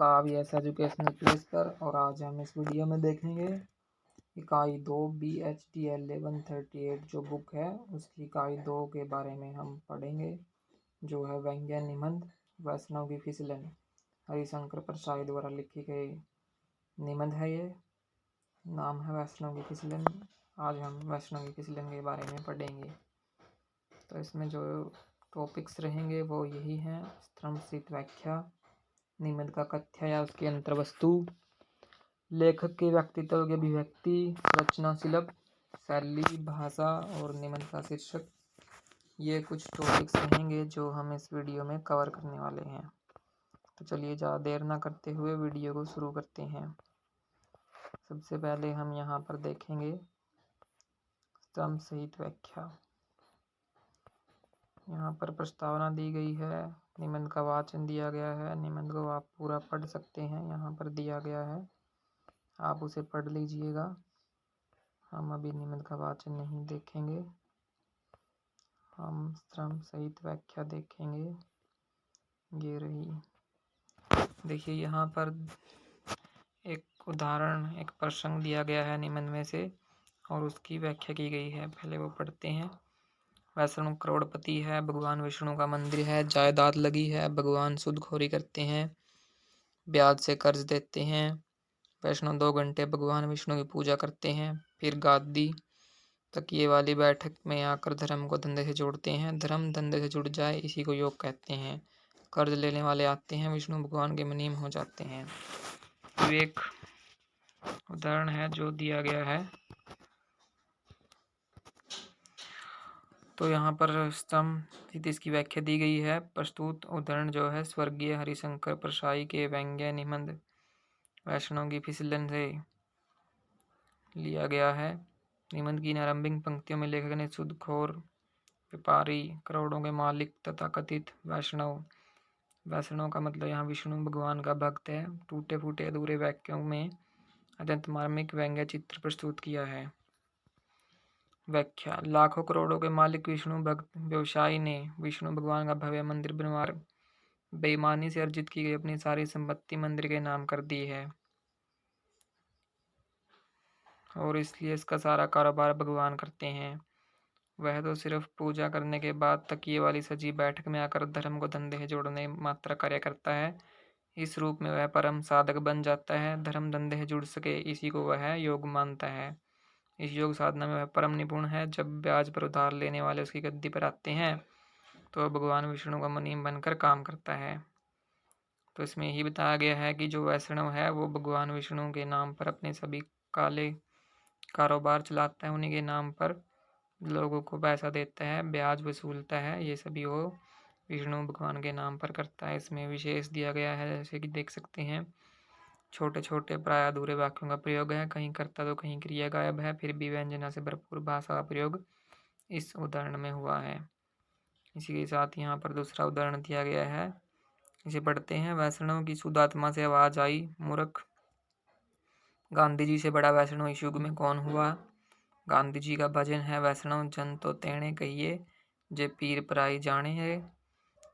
आपका VS educational place पर। और आज हम इस वीडियो में देखेंगे इकाई 2 BHT 1138 जो बुक है उसकी इकाई 2 के बारे में हम पढ़ेंगे, जो है व्यंग्य निबंध वैष्णव की फिसलन। हरिशंकर प्रसाई द्वारा लिखी गई निबंध है। ये नाम है वैष्णव की फिसलन। आज हम वैष्णव की फिसलन के बारे में पढ़ेंगे। तो इसमें जो टॉपिक्स रहेंगे वो यही हैं: स्तंभसित व्याख्या, निबंध का कथ्य या उसकी अंतर्वस्तु, लेखक के व्यक्तित्व की अभिव्यक्ति, रचना शिल्प, शैली, भाषा और निबंध का शीर्षक। ये कुछ टॉपिक्स रहेंगे जो हम इस वीडियो में कवर करने वाले हैं। तो चलिए ज़्यादा देर ना करते हुए वीडियो को शुरू करते हैं। सबसे पहले हम यहाँ पर देखेंगे स्तंभ सहित व्याख्या। यहाँ पर प्रस्तावना दी गई है, निबंध का वाचन दिया गया है। निबंध को आप पूरा पढ़ सकते हैं, यहाँ पर दिया गया है, आप उसे पढ़ लीजिएगा। हम अभी निबंध का वाचन नहीं देखेंगे, हम स्तंभ सहित व्याख्या देखेंगे। ये रही, देखिए यहाँ पर एक उदाहरण, एक प्रसंग दिया गया है निबंध में से और उसकी व्याख्या की गई है। पहले वो पढ़ते हैं। वैष्णव करोड़पति है, भगवान विष्णु का मंदिर है, जायदाद लगी है, भगवान सूदखोरी करते हैं, ब्याज से कर्ज देते हैं। वैष्णव 2 घंटे भगवान विष्णु की पूजा करते हैं, फिर गादी तकिए वाली बैठक में आकर धर्म को धंधे से जोड़ते हैं। धर्म धंधे से जुड़ जाए, इसी को योग कहते हैं। कर्ज लेने वाले आते हैं, विष्णु भगवान के मुनीम हो जाते हैं। तो एक उदाहरण है जो दिया गया है। तो यहाँ पर स्तंभ इसकी व्याख्या दी गई है। प्रस्तुत उदाहरण जो है स्वर्गीय हरिशंकर प्रसाई के व्यंग्य निबंध वैष्णव की फिसलन से लिया गया है। निबंध की आरंभिक पंक्तियों में लेखक ने सूदखोर, व्यापारी, करोड़ों के मालिक तथा कथित वैष्णव का मतलब यहाँ विष्णु भगवान का भक्त है, टूटे फूटे अधूरे वाक्यों में अत्यंत मार्मिक व्यंग्य चित्र प्रस्तुत किया है। व्याख्या: लाखों करोड़ों के मालिक विष्णु भक्त व्यवसायी ने विष्णु भगवान का भव्य मंदिर बनवाकर बेईमानी से अर्जित की गई अपनी सारी संपत्ति मंदिर के नाम कर दी है और इसलिए इसका सारा कारोबार भगवान करते हैं। वह तो सिर्फ पूजा करने के बाद तकिए वाली सजी बैठक में आकर धर्म को धंधे से जोड़ने मात्र कार्य करता है। इस रूप में वह परम साधक बन जाता है। धर्म धंधे से जुड़ सके, इसी को वह योग मानता है। इस योग साधना में वह परम निपुण है। जब ब्याज पर उधार लेने वाले उसकी गद्दी पर आते हैं तो भगवान विष्णु का मुनीम बनकर काम करता है। तो इसमें यही बताया गया है कि जो वैष्णव है वो भगवान विष्णु के नाम पर अपने सभी काले कारोबार चलाता है, उन्हीं के नाम पर लोगों को पैसा देता है, ब्याज वसूलता है, ये सभी वो विष्णु भगवान के नाम पर करता है। इसमें विशेष दिया गया है, जैसे कि देख सकते हैं, छोटे छोटे प्राय अधूरे वाक्यों का प्रयोग है, कहीं कर्ता तो कहीं क्रिया गायब है, फिर भी व्यंजना से भरपूर भाषा का प्रयोग इस उदाहरण में हुआ है। इसी के साथ यहाँ पर दूसरा उदाहरण दिया गया है, इसे पढ़ते हैं। वैष्णव की शुद्धात्मा से आवाज आई, मूर्ख, गांधी जी से बड़ा वैष्णव इस युग में कौन हुआ। गांधी जी का भजन है, वैष्णव जन तो तेणे कहिए, जे पीर पराई जाने है।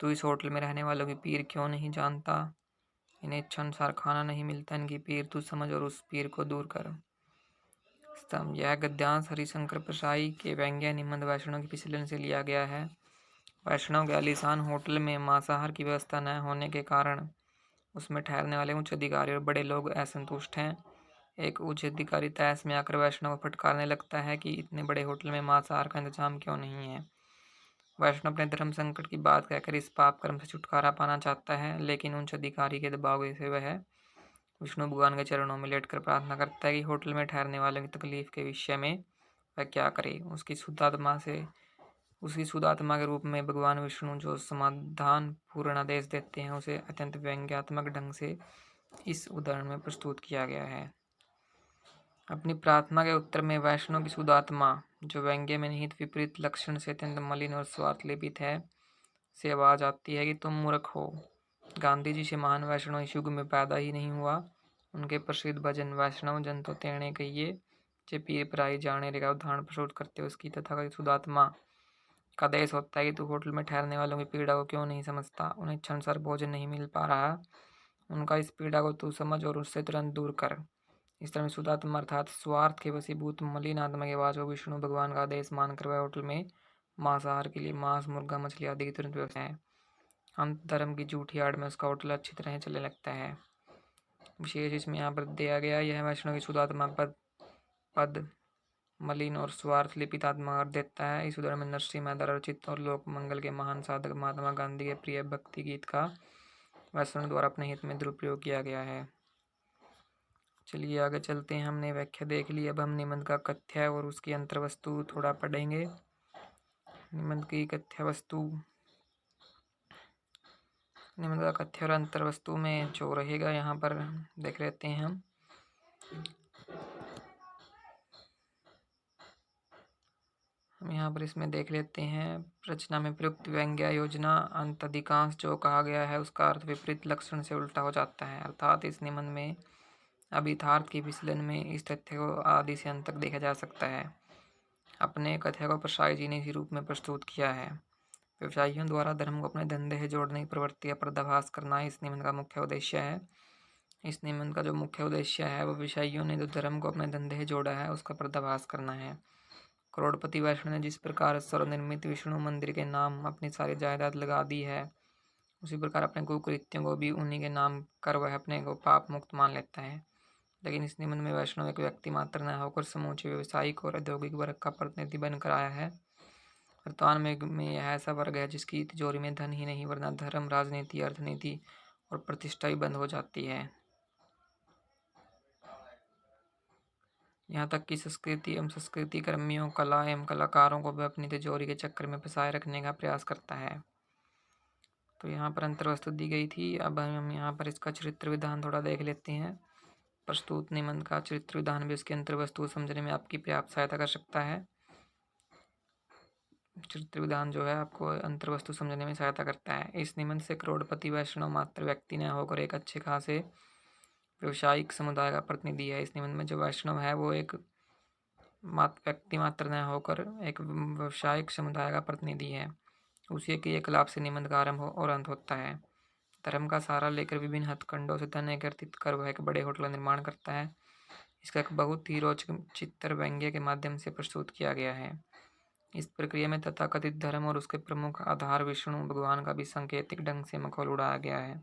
तू इस होटल में रहने वालों की पीर क्यों नहीं जानता। इन्हें इच्छा अनुसार खाना नहीं मिलता, इनकी पीर तू समझ और उस पीर को दूर कर। स्तंभ: यह गद्यांश हरिशंकर प्रसाई के व्यंग्य निबंध वैष्णव की फिसलन से लिया गया है। वैष्णव के आलीशान होटल में मांसाहार की व्यवस्था न होने के कारण उसमें ठहरने वाले उच्च अधिकारी और बड़े लोग असंतुष्ट हैं। एक उच्च अधिकारी तैस में आकर वैष्णव को फटकारने लगता है कि इतने बड़े होटल में मांसाहार का इंतजाम क्यों नहीं है। वैष्णव अपने धर्म संकट की बात कहकर इस पाप कर्म से छुटकारा पाना चाहता है, लेकिन उच्च अधिकारी के दबाव से वह विष्णु भगवान के चरणों में लेटकर प्रार्थना करता है कि होटल में ठहरने वालों की तकलीफ के विषय में वह क्या करे। उसकी शुद्ध आत्मा के रूप में भगवान विष्णु जो समाधान पूर्ण आदेश देते हैं, उसे अत्यंत व्यंग्यात्मक ढंग से इस उदाहरण में प्रस्तुत किया गया है। अपनी प्रार्थना के उत्तर में वैष्णव की शुद्ध आत्मा, जो व्यंग्य में निहित विपरीत लक्षण से अत्यंत मलिन और स्वार्थ लेपित है, से आवाज आती है कि तुम मूर्ख हो। गांधी जी से महान वैष्णव इस युग में पैदा ही नहीं हुआ। उनके प्रसिद्ध भजन वैष्णव जन तो तेणे कहिए, जे पीर पराई जाने का उदाहरण प्रस्तुत करते उसकी तथाकथित शुद्ध आत्मा का आदेश होता है कि तू होटल में ठहरने वालों की पीड़ा को क्यों नहीं समझता। उन्हें क्षणभर भोजन नहीं मिल पा रहा उनका इस पीड़ा को तू समझ और उससे तुरंत दूर कर। इस तरह में शुद्धात्मा अर्थात स्वार्थ के वशीभूत मलिन आत्मा के वाच को विष्णु भगवान का आदेश मानकर वह होटल में मांसाहार के लिए मांस, मुर्गा, मछली आदि की तुरंत व्यवस्था है। अंत धर्म की झूठी आड़ में उसका होटल अच्छी तरह चलने लगता है। विशेष इसमें यहाँ पर दिया गया यह वैष्णव की शुद्धात्मा पद मलिन और स्वार्थ लिपित आत्मा कर देता है। इस उदाहरण में नरसिंह मेहता रचित और लोक मंगल के महान साधक महात्मा गांधी के प्रिय भक्ति गीत का वैष्णव द्वारा अपने हित में दुरुपयोग किया गया है। चलिए आगे चलते हैं। हमने व्याख्या देख ली, अब हम निबंध का कथ्य और उसकी अंतर्वस्तु थोड़ा पढ़ेंगे। निबंध की कथ्य वस्तु, निबंध का कथ्य और अंतर्वस्तु में जो रहेगा यहाँ पर देख लेते हैं हम यहाँ पर इसमें देख लेते हैं। रचना में प्रयुक्त व्यंग्य योजना अंत अधिकांश जो कहा गया है उसका अर्थ विपरीत लक्षण से उल्टा हो जाता है। अर्थात इस निबंध में अभिधार्थ की विचलन में इस तथ्य को आदि से अंत तक देखा जा सकता है। अपने कथ्य को प्रसाई जी ने इसी रूप में प्रस्तुत किया है। व्यवसायियों द्वारा धर्म को अपने धंधे से जोड़ने की प्रवृत्ति का पर्दाफाश करना इस निबंध का मुख्य उद्देश्य है। इस निबंध का जो मुख्य उद्देश्य है वो व्यवसायियों ने जो धर्म को अपने धंधे से जोड़ा है उसका पर्दाफाश करना है। करोड़पति वैष्णव ने जिस प्रकार स्वनिर्मित विष्णु मंदिर के नाम अपनी सारी जायदाद लगा दी है, उसी प्रकार अपने कुकृत्यों को भी उन्हीं के नाम कर वह अपने को पाप मुक्त मान लेता है। लेकिन इस निबंध में वैष्णव एक व्यक्ति मात्र न होकर समूचे व्यवसायिक और औद्योगिक वर्ग का प्रतिनिधि बनकर आया है। वर्तमान में यह ऐसा वर्ग है जिसकी तिजोरी में धन ही नहीं वरना धर्म, राजनीति, अर्थनीति और प्रतिष्ठा भी बंद हो जाती है। यहाँ तक कि संस्कृति एवं संस्कृति कर्मियों, कला एवं कलाकारों को भी अपनी तिजोरी के चक्कर में फंसाए रखने का प्रयास करता है। तो यहाँ पर अंतर्वस्तु दी गई थी। अब हम यहाँ पर इसका चरित्र विधान थोड़ा देख लेते हैं। प्रस्तुत निबंध का चरित्र विधान भी इसके अंतर्वस्तु समझने में आपकी पर्याप्त सहायता कर सकता है। चरित्र विधान जो है आपको अंतर्वस्तु समझने में सहायता करता है। इस निबंध से करोड़पति वैष्णव मात्र व्यक्ति न होकर एक अच्छे खासे व्यवसायिक समुदाय का प्रतिनिधि है। इस निबंध में जो वैष्णव है वो एक व्यक्ति मात्र न होकर एक व्यवसायिक समुदाय का प्रतिनिधि है। उसी के एक लाभ से निबंध का आरंभ और अंत होता है। धर्म का सहारा लेकर विभिन्न हथकंडों से धन एकत्रित कर वह एक बड़े होटल का निर्माण करता है। इसका एक बहुत ही रोचक चित्र व्यंग्य के माध्यम से प्रस्तुत किया गया है। इस प्रक्रिया में तथाकथित धर्म और उसके प्रमुख आधार विष्णु भगवान का भी सांकेतिक ढंग से मखौल उड़ाया गया है।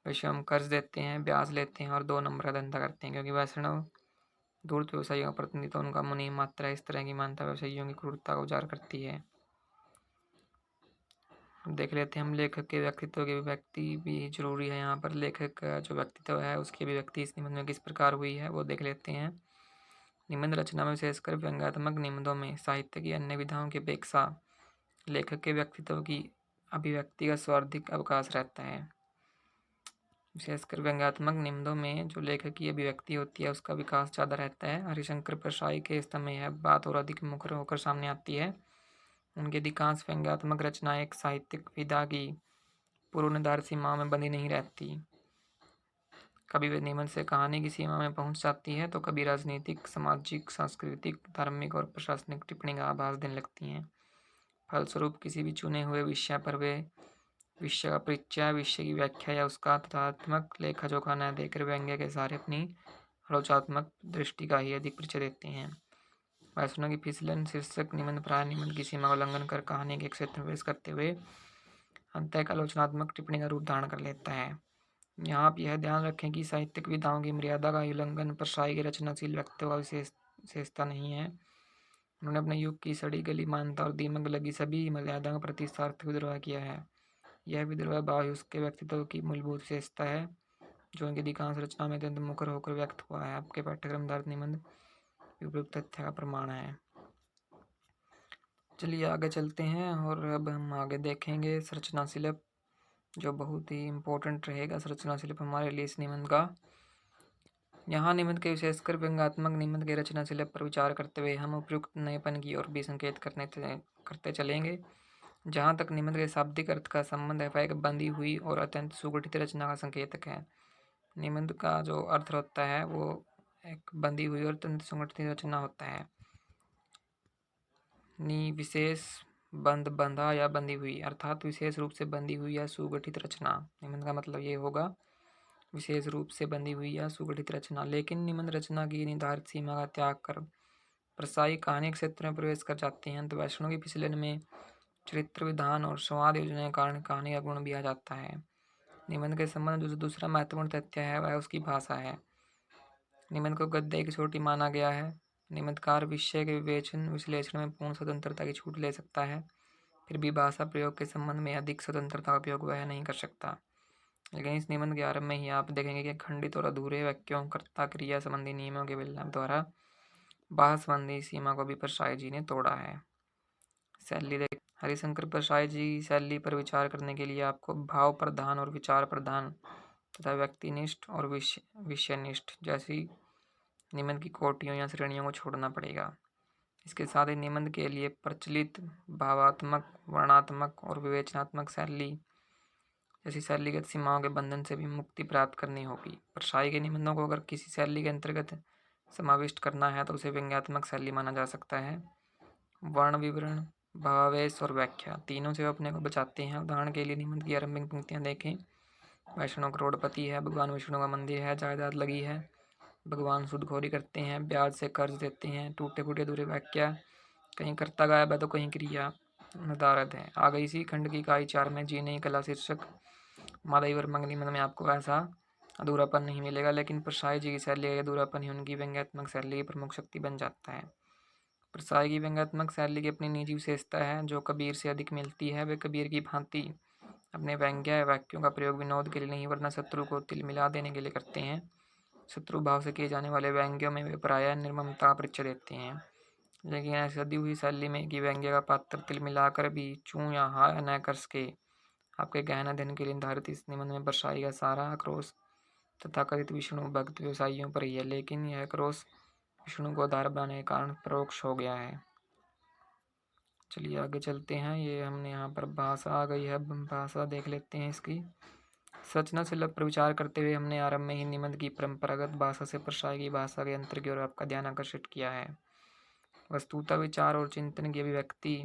वैष्णव कर्ज देते हैं, ब्याज लेते हैं और 2 नंबर का धंधा करते हैं, क्योंकि वैष्णव धूर्त व्यवसायियों का प्रतिनिधित्व उनका मुनि मात्र है। इस तरह की मान्यता व्यवसायियों की क्रूरता को उजागर करती है। देख लेते हैं हम लेखक के व्यक्तित्व की अभिव्यक्ति भी जरूरी है। यहाँ पर लेखक का जो व्यक्तित्व है उसकी अभिव्यक्ति इस निबंध में किस प्रकार हुई है वो देख लेते हैं। निबंध रचना में विशेषकर व्यंग्यात्मक निबंधों में साहित्य की अन्य विधाओं की अपेक्षा लेखक के व्यक्तित्व की अभिव्यक्ति का सर्वाधिक अवकाश रहता है। विशेषकर व्यंग्यात्मक निबंधों में जो लेखक की अभिव्यक्ति होती है उसका विकास ज़्यादा रहता है। हरिशंकर प्रसाई के समय यह बात और अधिक मुखर होकर सामने आती है। उनकी अधिकांश व्यंग्यात्मक रचनाएं एक साहित्यिक विधा की पूर्व निर्धारित सीमाओं में बंधी नहीं रहती। कभी वे निबंध से कहानी की सीमा में पहुंच जाती है तो कभी राजनीतिक, सामाजिक, सांस्कृतिक, धार्मिक और प्रशासनिक टिप्पणी का आभास देने लगती हैं। फलस्वरूप किसी भी चुने हुए विषय पर वे विषय का परिचय, विषय की व्याख्या या उसका तथ्यात्मक लेखा जोखा न देकर व्यंग्य के सहारे अपनी आलोचनात्मक दृष्टि का ही अधिक परिचय देते हैं। वैष्णव की फिसलन शीर्षक निबंध प्राय निबंध की सीमा का उल्लंघन कर कहानी के क्षेत्र में प्रवेश करते हुए अंत एक आलोचनात्मक टिप्पणी का रूप धारण कर लेता है। यहाँ आप यह ध्यान रखें कि साहित्यिक विधाओं की मर्यादा का उल्लंघन प्रसाई के रचनाशील व्यक्तित्व का विशेषता नहीं है। उन्होंने अपने युग की सड़ी गली मान्यता और दीमक लगी सभी मर्यादाओं के प्रति सार्थक विद्रोह किया है। यह विद्रोह भाव उसके व्यक्तित्व की मूलभूत विशेषता है जो उनकी अधिकांश रचना में अत्यंत मुखर होकर व्यक्त हुआ है। आपके पाठ्यक्रम आधारित निबंध उपयुक्त तथ्य का प्रमाण है। चलिए आगे चलते हैं और अब हम आगे देखेंगे संरचना शिल्प, जो बहुत ही इम्पोर्टेंट रहेगा संरचना शिल्प हमारे लिए इस निबंध का। यहाँ निबंध के विशेषकर व्यंग्यात्मक निबंध के रचना शिल्प पर विचार करते हुए हम उपयुक्त नएपन की ओर भी संकेत करते चलेंगे। जहाँ तक निबंध के शाब्दिक अर्थ का संबंध है वह एक बंधी हुई और अत्यंत सुगठित रचना का संकेतक है। निबंध का जो अर्थ होता है वो एक बंधी हुई और अत्यंत सुगठित रचना होता है। विशेष बंध, बंधा या बंधी हुई, अर्थात विशेष रूप से बंधी हुई या सुगठित रचना। निबंध का मतलब ये होगा। विशेष रूप से बंधी हुई या सुगठित रचना। लेकिन निबंध रचना की निर्धारित सीमा का त्याग कर प्रसाई कहानी क्षेत्र में प्रवेश कर जाते हैं तो वैष्णव की फिसलन में चरित्र विधान और संवाद योजना के कारण कहानी का गुण भी आ जाता है। निबंध के संबंध जो दूसरा महत्वपूर्ण तथ्य है वह उसकी भाषा है। निबंध को गद्य की चोटी माना गया है। निबंधकार विषय के विवेचन विश्लेषण में पूर्ण स्वतंत्रता की छूट ले सकता है, फिर भी भाषा प्रयोग के संबंध में अधिक स्वतंत्रता का उपयोग वह नहीं कर सकता। लेकिन इस निबंध के आरंभ में ही आप देखेंगे कि खंडित और अधूरे वाक्यों, कर्ता क्रिया संबंधी नियमों के विलाप द्वारा भाषा संबंधी सीमा को भी परसाई जी ने तोड़ा है। शैली देख हरिशंकर परसाई जी शैली पर विचार करने के लिए आपको भाव प्रधान और विचार प्रधान तथा व्यक्तिनिष्ठ और विषयनिष्ठ जैसी निबंध की कोटियों या श्रेणियों को छोड़ना पड़ेगा। इसके साथ ही निबंध के लिए प्रचलित भावात्मक, वर्णात्मक और विवेचनात्मक शैली जैसी शैलीगत सीमाओं के बंधन से भी मुक्ति प्राप्त करनी होगी। परसाई के निबंधों को अगर किसी शैली के अंतर्गत समाविष्ट करना है तो उसे व्यंग्यात्मक शैली माना जा सकता है। वर्ण विवरण, भावावेश और व्याख्या तीनों से अपने को बचाते हैं। उदाहरण के लिए निबंध की आरंभिक पंक्तियां देखें। वैष्णव करोड़पति है, भगवान विष्णु का मंदिर है, जायदाद लगी है, भगवान सूदखोरी करते हैं, ब्याज से कर्ज देते हैं, टूटे फूटे अधूरे वाक्य, कहीं कर्ता गायब है तो कहीं क्रिया निर्धारित है। आ गई इसी खंड की इकाई 4 में जीने कला शीर्षक माधवी वर्मा के निबंध में आपको ऐसा अधूरापन नहीं मिलेगा, लेकिन परसाई जी की शैली का अधूरापन ही उनकी व्यंग्यात्मक शैली की प्रमुख शक्ति बन जाता है। परसाई की व्यंग्यात्मक शैली की अपनी निजी विशेषता है जो कबीर से अधिक मिलती है। वे कबीर की भांति अपने व्यंग्य वाक्यों का प्रयोग विनोद के लिए नहीं वरना शत्रु को तिल मिला देने के लिए करते हैं। शत्रु भाव से किए जाने वाले व्यंग्यों में वे प्रायः निर्ममता का परिचय देते हैं, लेकिन ऐसी सदी हुई शैली में कि व्यंग्य का पात्र तिल मिलाकर भी चूं या हा न कर सके आपके गहन अध्ययन के लिए निर्धारित इस निबंध में परसाई का सारा आक्रोश तथाकथित विष्णु भक्त व्यवसायियों पर ही है, लेकिन यह आक्रोश विष्णु को आधार बनाने के कारण परोक्ष हो गया है। चलिए आगे चलते हैं। ये हमने यहाँ पर भाषा आ गई है, भाषा देख लेते हैं इसकी। संरचना शिल्प पर विचार करते हुए हमने आरंभ में ही निबंध की परंपरागत भाषा से परसाई की भाषा के अंतर की ओर आपका ध्यान आकर्षित किया है। वस्तुतः विचार और चिंतन की अभिव्यक्ति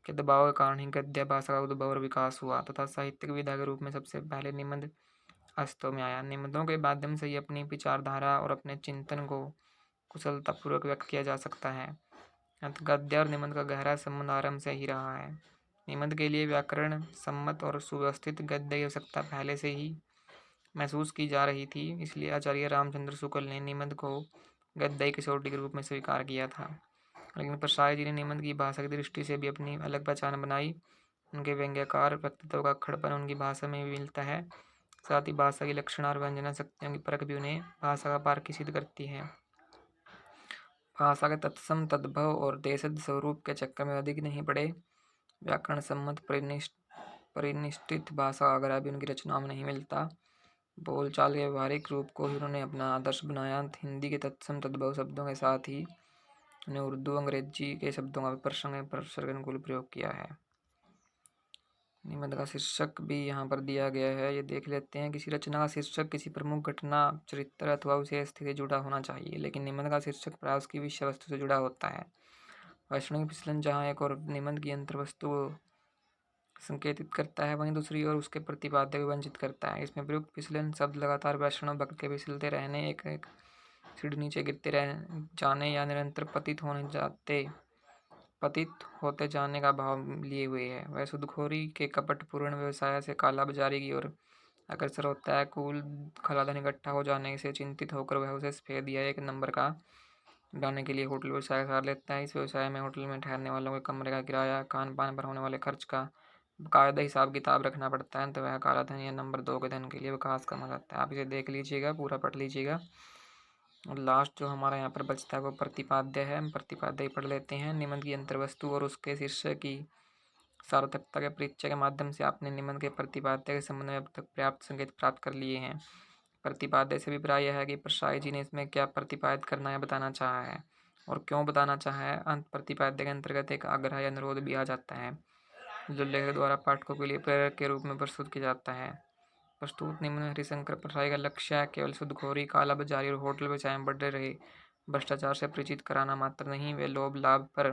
के दबाव के कारण ही गद्य भाषा का उद्भव और विकास हुआ तथा साहित्यिक विधा के रूप में सबसे पहले निबंध अस्तित्व में आया। निबंधों के माध्यम से ही अपनी विचारधारा और अपने चिंतन को कुशलतापूर्वक व्यक्त किया जा सकता है। गद्य और निबंध का गहरा संबंध आरंभ से ही रहा है। निबंध के लिए व्याकरण सम्मत और सुव्यवस्थित गद्य की आवश्यकता पहले से ही महसूस की जा रही थी, इसलिए आचार्य रामचंद्र शुक्ल ने निबंध को गद्य की कसौटी के रूप में स्वीकार किया था। लेकिन परसाई जी ने निबंध की भाषा की दृष्टि से भी अपनी अलग पहचान बनाई। उनके व्यंग्यकार व्यक्तित्व का खड़पन उनकी भाषा में भी मिलता है। साथ ही भाषा की लक्षण और व्यंजना शक्तियों की परख भी उन्हें भाषा का पारखी सिद्ध करती है। भाषा के तत्सम तद्भव और देशज स्वरूप के चक्कर में अधिक नहीं पड़े। व्याकरण सम्मत परिनिष्ठित भाषा का आग्रह भी उनकी रचनाओं में नहीं मिलता। बोलचाल के व्यवहारिक रूप को ही उन्होंने अपना आदर्श बनाया। हिंदी के तत्सम तद्भव शब्दों के साथ ही उन्हें उर्दू अंग्रेजी के शब्दों का प्रसंग अनुकूल प्रयोग किया है। निबंध का शीर्षक भी यहाँ पर दिया गया है, ये देख लेते हैं। किसी रचना का शीर्षक किसी प्रमुख घटना, चरित्र अथवा विशेष स्थिति से जुड़ा होना चाहिए, लेकिन निबंध का शीर्षक प्राय उसकी विषय वस्तु से जुड़ा होता है। वैष्णव की फिसलन जहाँ एक और निबंध की अंतर्वस्तु को संकेतित करता है, वहीं दूसरी ओर उसके प्रतिपाद्य को वंचित करता है। इसमें प्रयुक्त फिसलन शब्द लगातार वैष्णव भक्त के फिसलते रहने, एक एक सीढ़ी नीचे गिरते रह जाने या निरंतर पतित होते जाने का भाव लिए हुए है। वह सूदखोरी के कपटपूर्ण व्यवसाय से कालाबाजारी की ओर अग्रसर होता है। कुल खलाधन इकट्ठा हो जाने से चिंतित होकर वह उसे सफेद या एक नंबर का डालने के लिए होटल व्यवसाय कर लेता है। इस व्यवसाय में होटल में ठहरने वालों के कमरे का किराया, खान पान पर होने वाले खर्च का बाकायदा हिसाब किताब रखना पड़ता है, तो वह काला धन या नंबर 2 के धन के लिए विकास करना चाहता है। आप इसे देख लीजिएगा, पूरा पढ़ लीजिएगा। और लास्ट जो हमारा यहाँ पर बचता है वो प्रतिपाद्य है। हम प्रतिपाद्य ही पढ़ लेते हैं। निबंध की अंतर्वस्तु और उसके शीर्षक की सार्थकता के परिचय के माध्यम से आपने निबंध के प्रतिपाद्य के संबंध में अब तक पर्याप्त संकेत प्राप्त कर लिए हैं। प्रतिपाद्य से अभिप्राय यह है कि परसाई जी ने इसमें क्या प्रतिपादित करना है, बताना चाहा है और क्यों बताना चाहा है। अंत प्रतिपाद्य के अंतर्गत एक आग्रह या अनुरोध भी आ जाता है जो लेखक द्वारा पाठकों के लिए प्रेरक के रूप में प्रस्तुत किया जाता है। प्रस्तुत निबंध हरिशंकर परसाई का लक्ष्य है केवल सूदखोरी, कालाबाजारी और होटल व्यवसाय में बढ़ रहे भ्रष्टाचार से परिचित कराना मात्र नहीं, वे लोभ लाभ पर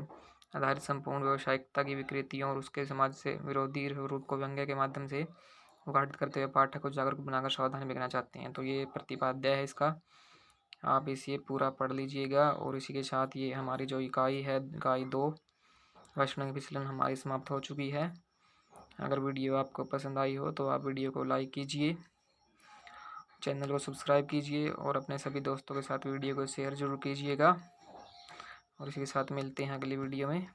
आधारित संपूर्ण व्यावसायिकता की विकृतियों और उसके समाज से विरोधी रूप को व्यंग्य के माध्यम से उद्घाटित करते हुए पाठक को जागरूक बनाकर सावधानी भेजना चाहते हैं। तो ये प्रतिपाद्य है इसका, आप इसे पूरा पढ़ लीजिएगा। और इसी के साथ ये हमारी जो इकाई है, इकाई 2 वैष्णव विचलन हमारी समाप्त हो चुकी है। अगर वीडियो आपको पसंद आई हो तो आप वीडियो को लाइक कीजिए, चैनल को सब्सक्राइब कीजिए और अपने सभी दोस्तों के साथ वीडियो को शेयर जरूर कीजिएगा। और इसी के साथ मिलते हैं अगली वीडियो में।